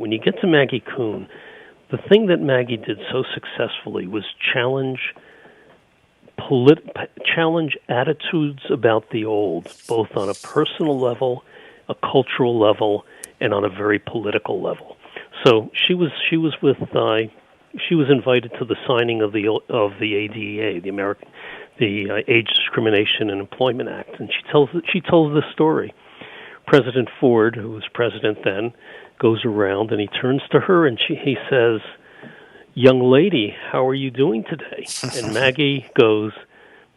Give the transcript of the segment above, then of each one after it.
when you get to Maggie Kuhn, the thing that Maggie did so successfully was challenge attitudes about the old, both on a personal level, a cultural level, and on a very political level. So she was invited to the signing of the ADEA, the Age Discrimination and Employment Act, and she tells this story. President Ford, who was president then, goes around and he turns to her and he says, "Young lady, how are you doing today?" And Maggie goes,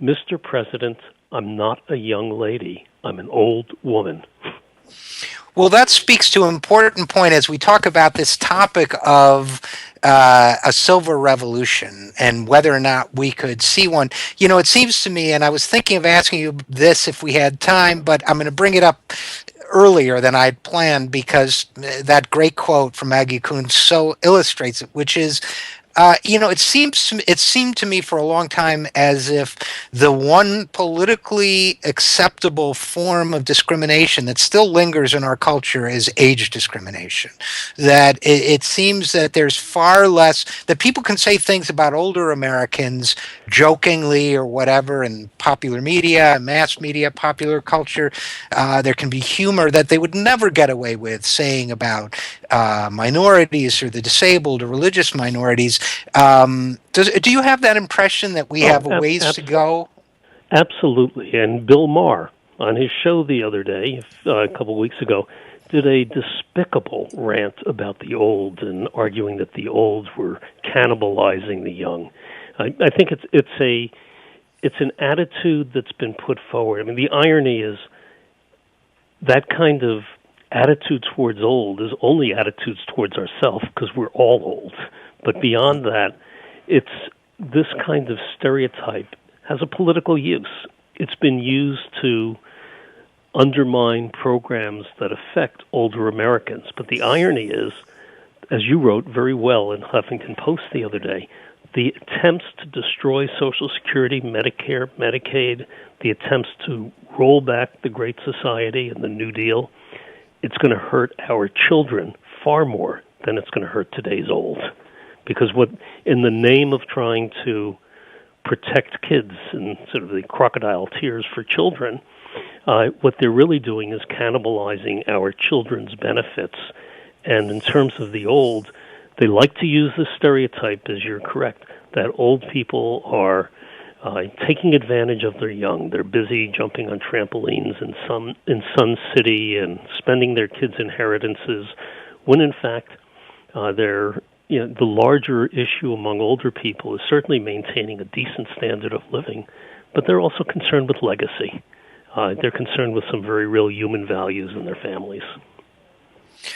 "Mr. President, I'm not a young lady. I'm an old woman." Well, that speaks to an important point as we talk about this topic of a silver revolution and whether or not we could see one. You know, it seems to me, and I was thinking of asking you this if we had time, but I'm going to bring it up earlier than I'd planned because that great quote from Maggie Kuhn so illustrates it, which is, it seemed to me for a long time as if the one politically acceptable form of discrimination that still lingers in our culture is age discrimination. That it seems that there's far less that people can say things about older Americans jokingly or whatever in popular media, mass media, popular culture. There can be humor that they would never get away with saying about minorities or the disabled or religious minorities. Do you have that impression that we have a ways to go? Absolutely. And Bill Maher, on his show the other day, a couple of weeks ago, did a despicable rant about the old and arguing that the old were cannibalizing the young. I think it's an attitude that's been put forward. I mean, the irony is that kind of attitude towards old is only attitudes towards ourselves because we're all old. But beyond that, it's this kind of stereotype has a political use. It's been used to undermine programs that affect older Americans. But the irony is, as you wrote very well in Huffington Post the other day, the attempts to destroy Social Security, Medicare, Medicaid, the attempts to roll back the Great Society and the New Deal, it's going to hurt our children far more than it's going to hurt today's old. Because in the name of trying to protect kids and sort of the crocodile tears for children, what they're really doing is cannibalizing our children's benefits. And in terms of the old, they like to use this stereotype, as you're correct, that old people are taking advantage of their young. They're busy jumping on trampolines in Sun City and spending their kids' inheritances, when in fact the larger issue among older people is certainly maintaining a decent standard of living, but they're also concerned with legacy. They're concerned with some very real human values in their families.